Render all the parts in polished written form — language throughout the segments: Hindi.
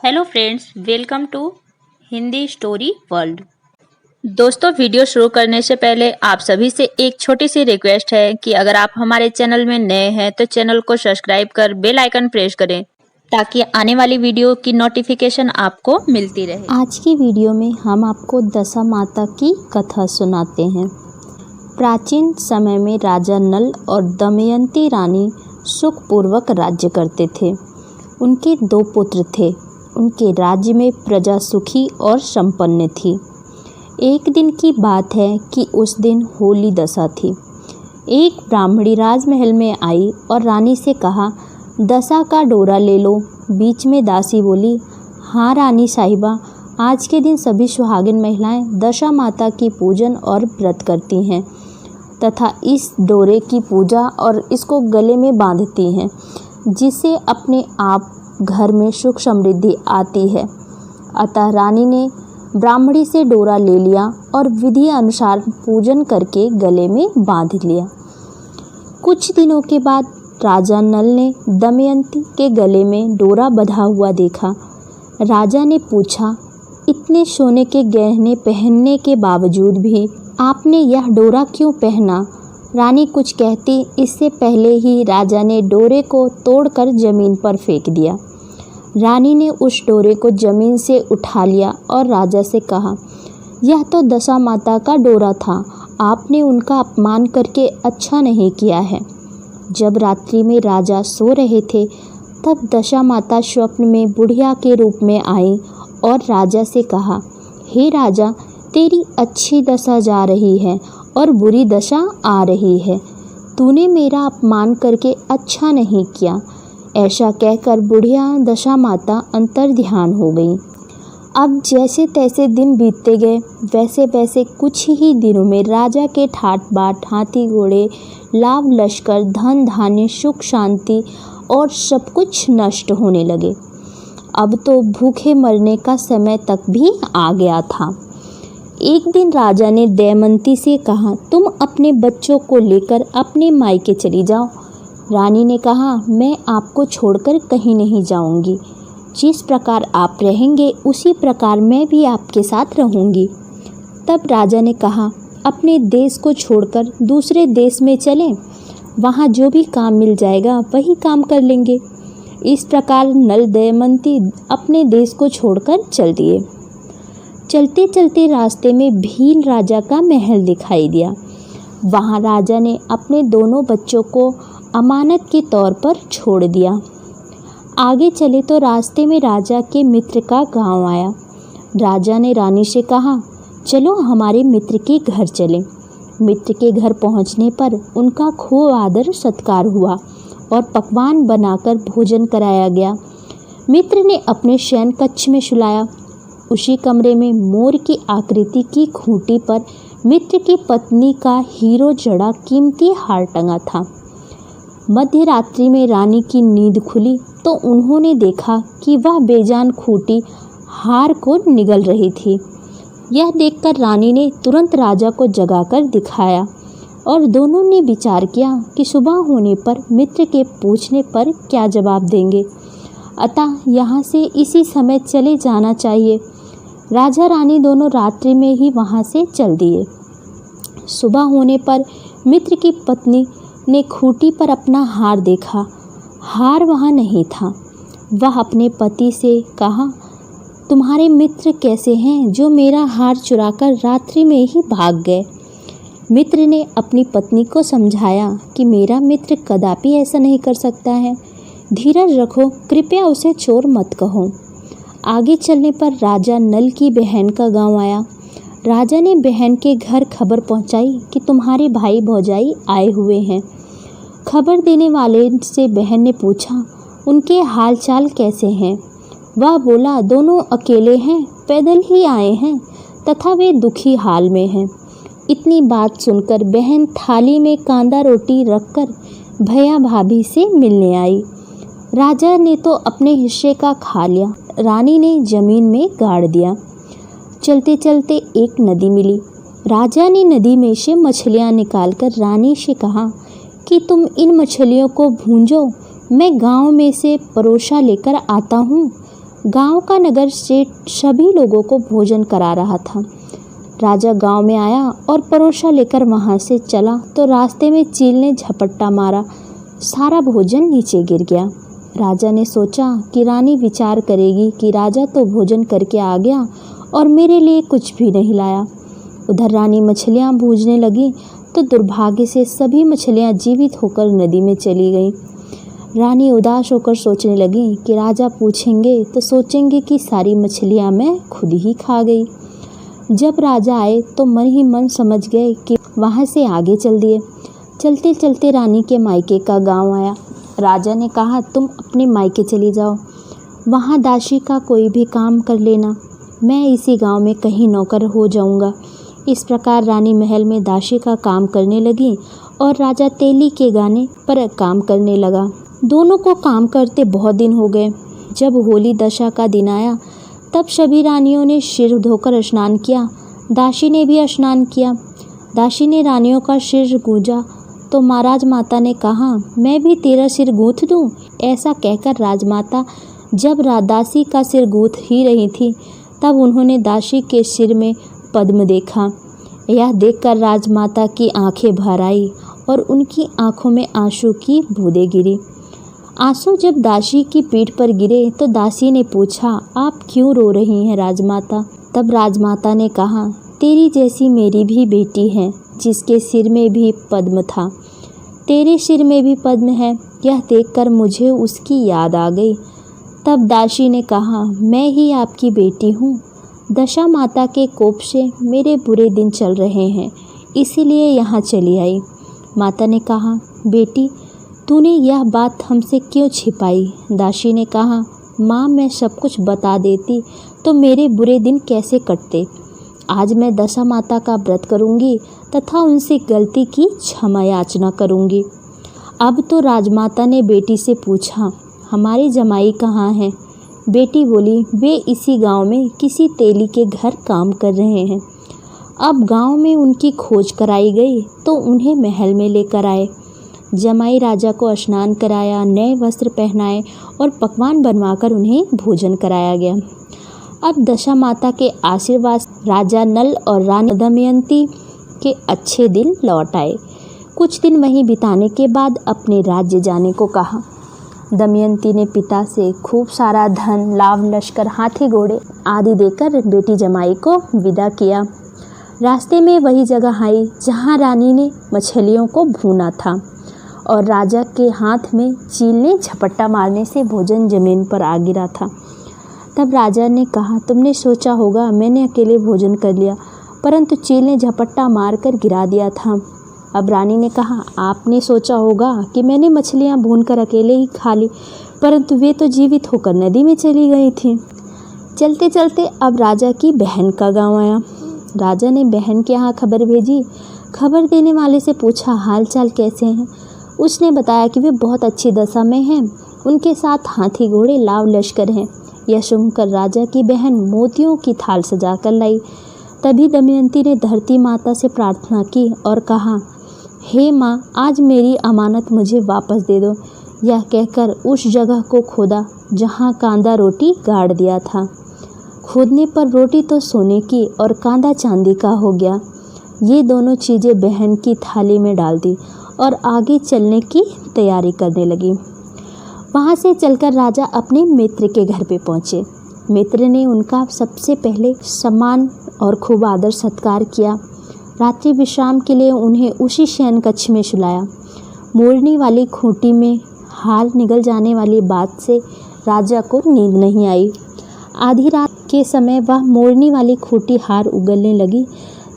Hello friends, welcome to Hindi story world. दोस्तों, वीडियो शुरू करने से पहले आप सभी से एक छोटी सी रिक्वेस्ट है कि अगर आप हमारे चैनल में नए हैं तो चैनल को सब्सक्राइब कर बेल आइकन प्रेस करें ताकि आने वाली वीडियो की नोटिफिकेशन आपको मिलती रहे। आज की वीडियो में हम आपको दशा माता की कथा सुनाते हैं। प्राचीन समय में राजा नल और दमयंती रानी सुखपूर्वक राज्य करते थे। उनके 2 पुत्र थे। उनके राज्य में प्रजा सुखी और संपन्न थी। एक दिन की बात है कि उस दिन होली दशा थी। एक ब्राह्मणी राजमहल में आई और रानी से कहा, दशा का डोरा ले लो। बीच में दासी बोली, हाँ रानी साहिबा, आज के दिन सभी सुहागिन महिलाएं दशा माता की पूजन और व्रत करती हैं तथा इस डोरे की पूजा और इसको गले में बांधती हैं, जिससे अपने आप घर में सुख समृद्धि आती है। अतः रानी ने ब्राह्मणी से डोरा ले लिया और विधि अनुसार पूजन करके गले में बांध लिया। कुछ दिनों के बाद राजा नल ने दमयंती के गले में डोरा बंधा हुआ देखा। राजा ने पूछा, इतने सोने के गहने पहनने के बावजूद भी आपने यह डोरा क्यों पहना? रानी कुछ कहती इससे पहले ही राजा ने डोरे को तोड़कर जमीन पर फेंक दिया। रानी ने उस डोरे को जमीन से उठा लिया और राजा से कहा, यह तो दशा माता का डोरा था, आपने उनका अपमान करके अच्छा नहीं किया है। जब रात्रि में राजा सो रहे थे तब दशा माता स्वप्न में बुढ़िया के रूप में आई और राजा से कहा, हे राजा, तेरी अच्छी दशा जा रही है और बुरी दशा आ रही है। तूने मेरा अपमान करके अच्छा नहीं किया। ऐसा कहकर बुढ़िया दशा माता अंतर्ध्यान हो गई। अब जैसे तैसे दिन बीतते गए, वैसे वैसे कुछ ही दिनों में राजा के ठाट बाट, हाथी घोड़े, लाभ लश्कर, धन धान्य, सुख शांति और सब कुछ नष्ट होने लगे। अब तो भूखे मरने का समय तक भी आ गया था। एक दिन राजा ने दमयंती से कहा, तुम अपने बच्चों को लेकर अपने मायके चली जाओ। रानी ने कहा, मैं आपको छोड़कर कहीं नहीं जाऊंगी। जिस प्रकार आप रहेंगे उसी प्रकार मैं भी आपके साथ रहूंगी। तब राजा ने कहा, अपने देश को छोड़कर दूसरे देश में चलें, वहाँ जो भी काम मिल जाएगा वही काम कर लेंगे। इस प्रकार नल दमयंती अपने देश को छोड़कर चल दिए। चलते चलते रास्ते में भील राजा का महल दिखाई दिया। वहाँ राजा ने अपने दोनों बच्चों को अमानत के तौर पर छोड़ दिया। आगे चले तो रास्ते में राजा के मित्र का गांव आया। राजा ने रानी से कहा, चलो हमारे मित्र के घर चलें। मित्र के घर पहुंचने पर उनका खूब आदर सत्कार हुआ और पकवान बनाकर भोजन कराया गया। मित्र ने अपने शयन कक्ष में सुलाया। उसी कमरे में मोर की आकृति की खूंटी पर मित्र की पत्नी का हीरो जड़ा कीमती हार टंगा था। मध्य रात्रि में रानी की नींद खुली तो उन्होंने देखा कि वह बेजान खूंटी हार को निगल रही थी। यह देखकर रानी ने तुरंत राजा को जगाकर दिखाया और दोनों ने विचार किया कि सुबह होने पर मित्र के पूछने पर क्या जवाब देंगे, अतः यहाँ से इसी समय चले जाना चाहिए। राजा रानी दोनों रात्रि में ही वहाँ से चल दिए। सुबह होने पर मित्र की पत्नी ने खूंटी पर अपना हार देखा। हार वहाँ नहीं था। वह अपने पति से कहा, तुम्हारे मित्र कैसे हैं जो मेरा हार चुराकर रात्रि में ही भाग गए? मित्र ने अपनी पत्नी को समझाया कि मेरा मित्र कदापि ऐसा नहीं कर सकता है, धीरज रखो, कृपया उसे चोर मत कहो। आगे चलने पर राजा नल की बहन का गांव आया। राजा ने बहन के घर खबर पहुंचाई कि तुम्हारे भाई भौजाई आए हुए हैं। खबर देने वाले से बहन ने पूछा, उनके हाल चाल कैसे हैं? वह बोला, दोनों अकेले हैं, पैदल ही आए हैं तथा वे दुखी हाल में हैं। इतनी बात सुनकर बहन थाली में कांदा रोटी रखकर भैया भाभी से मिलने आई। राजा ने तो अपने हिस्से का खा लिया, रानी ने जमीन में गाड़ दिया। चलते चलते एक नदी मिली। राजा ने नदी में से मछलियाँ निकालकर रानी से कहा कि तुम इन मछलियों को भूंजो, मैं गांव में से परोसा लेकर आता हूँ। गांव का नगर सेठ सभी लोगों को भोजन करा रहा था। राजा गांव में आया और परोसा लेकर वहां से चला तो रास्ते में चील ने झपट्टा मारा, सारा भोजन नीचे गिर गया। राजा ने सोचा कि रानी विचार करेगी कि राजा तो भोजन करके आ गया और मेरे लिए कुछ भी नहीं लाया। उधर रानी मछलियां भूनने लगी तो दुर्भाग्य से सभी मछलियां जीवित होकर नदी में चली गईं। रानी उदास होकर सोचने लगी कि राजा पूछेंगे तो सोचेंगे कि सारी मछलियां मैं खुद ही खा गई। जब राजा आए तो मन ही मन समझ गए कि वहां से आगे चल दिए। चलते चलते रानी के मायके का गांव आया। राजा ने कहा, तुम अपने मायके चली जाओ, वहां दासी का कोई भी काम कर लेना, मैं इसी गांव में कहीं नौकर हो जाऊंगा। इस प्रकार रानी महल में दासी का काम करने लगी और राजा तेली के गाने पर काम करने लगा। दोनों को काम करते बहुत दिन हो गए। जब होली दशा का दिन आया तब सभी रानियों ने सिर धोकर स्नान किया। दासी ने भी स्नान किया। दासी ने रानियों का सिर गूंजा तो राजमाता ने कहा, मैं भी तेरा सिर गूंथ दूं। ऐसा कहकर राजमाता जब दासी का सिर गूंथ ही रही थी तब उन्होंने दासी के सिर में पद्म देखा। यह देखकर राजमाता की आंखें भर आई और उनकी आंखों में आंसू की बूंदें गिरी। आंसू जब दासी की पीठ पर गिरे तो दासी ने पूछा, आप क्यों रो रही हैं राजमाता? तब राजमाता ने कहा, तेरी जैसी मेरी भी बेटी है जिसके सिर में भी पद्म था, तेरे सिर में भी पद्म है। यह देखकर मुझे उसकी याद आ गई। तब दासी ने कहा, मैं ही आपकी बेटी हूँ। दशा माता के कोप से मेरे बुरे दिन चल रहे हैं, इसीलिए यहाँ चली आई। माता ने कहा, बेटी तूने यह बात हमसे क्यों छिपाई? दासी ने कहा, माँ मैं सब कुछ बता देती तो मेरे बुरे दिन कैसे कटते। आज मैं दशा माता का व्रत करूँगी तथा उनसे गलती की क्षमा याचना करूँगी। अब तो राजमाता ने बेटी से पूछा, हमारे जमाई कहाँ हैं? बेटी बोली, वे इसी गांव में किसी तेली के घर काम कर रहे हैं। अब गांव में उनकी खोज कराई गई तो उन्हें महल में लेकर आए। जमाई राजा को स्नान कराया, नए वस्त्र पहनाए और पकवान बनवाकर उन्हें भोजन कराया गया। अब दशा माता के आशीर्वाद से राजा नल और रानी दमयंती के अच्छे दिन लौट आए। कुछ दिन वहीं बिताने के बाद अपने राज्य जाने को कहा। दमयंती ने पिता से खूब सारा धन, लाव, लश्कर, हाथी घोड़े आदि देकर बेटी जमाई को विदा किया। रास्ते में वही जगह आई जहाँ रानी ने मछलियों को भूना था और राजा के हाथ में चील ने झपट्टा मारने से भोजन जमीन पर आ गिरा था। तब राजा ने कहा, तुमने सोचा होगा मैंने अकेले भोजन कर लिया, परंतु चील ने झपट्टा मारकर गिरा दिया था। अब रानी ने कहा, आपने सोचा होगा कि मैंने मछलियाँ भूनकर अकेले ही खा ली, परंतु वे तो जीवित होकर नदी में चली गई थी। चलते चलते अब राजा की बहन का गांव आया। राजा ने बहन के यहाँ खबर भेजी। खबर देने वाले से पूछा, हाल चाल कैसे हैं? उसने बताया कि वे बहुत अच्छी दशा में हैं, उनके साथ हाथी घोड़े, लाव, लश्कर हैं। यह सुनकर राजा की बहन मोतियों की थाल सजा कर लाई। तभी दमयंती ने धरती माता से प्रार्थना की और कहा, हे माँ, आज मेरी अमानत मुझे वापस दे दो। यह कहकर उस जगह को खोदा जहाँ कांदा रोटी गाड़ दिया था। खोदने पर रोटी तो सोने की और कांदा चांदी का हो गया। ये दोनों चीज़ें बहन की थाली में डाल दी और आगे चलने की तैयारी करने लगी। वहाँ से चलकर राजा अपने मित्र के घर पे पहुँचे। मित्र ने उनका सबसे पहले सम्मान और खूब आदर सत्कार किया। रात्रि विश्राम के लिए उन्हें उसी शयन कक्ष में सुलाया। मोरनी वाली खूंटी में हार निगल जाने वाली बात से राजा को नींद नहीं आई। आधी रात के समय वह मोरनी वाली खूंटी हार उगलने लगी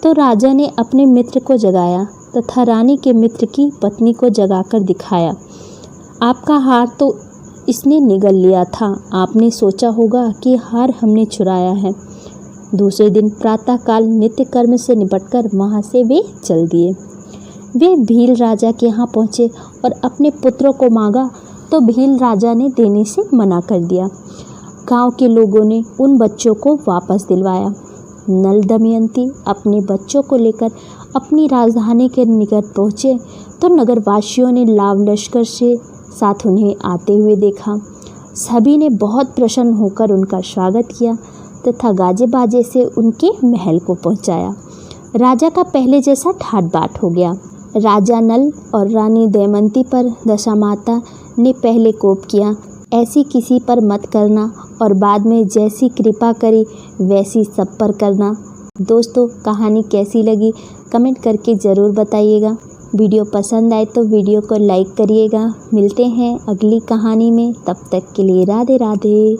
तो राजा ने अपने मित्र को जगाया तथा रानी के मित्र की पत्नी को जगाकर दिखाया। आपका हार तो इसने निगल लिया था, आपने सोचा होगा कि हार हमने चुराया है। दूसरे दिन प्रातःकाल नित्य कर्म से निपटकर वहाँ से वे चल दिए। वे भील राजा के यहाँ पहुँचे और अपने पुत्रों को मांगा तो भील राजा ने देने से मना कर दिया। गांव के लोगों ने उन बच्चों को वापस दिलवाया। नल दमयंती अपने बच्चों को लेकर अपनी राजधानी के निकट पहुँचे तो नगरवासियों ने लाव लश्कर से साथ उन्हें आते हुए देखा। सभी ने बहुत प्रसन्न होकर उनका स्वागत किया तथा गाजे बाजे से उनके महल को पहुंचाया। राजा का पहले जैसा ठाट बाट हो गया। राजा नल और रानी दमयंती पर दशामाता ने पहले कोप किया, ऐसी किसी पर मत करना, और बाद में जैसी कृपा करी वैसी सब पर करना। दोस्तों, कहानी कैसी लगी कमेंट करके ज़रूर बताइएगा। वीडियो पसंद आए तो वीडियो को लाइक करिएगा। मिलते हैं अगली कहानी में, तब तक के लिए राधे राधे।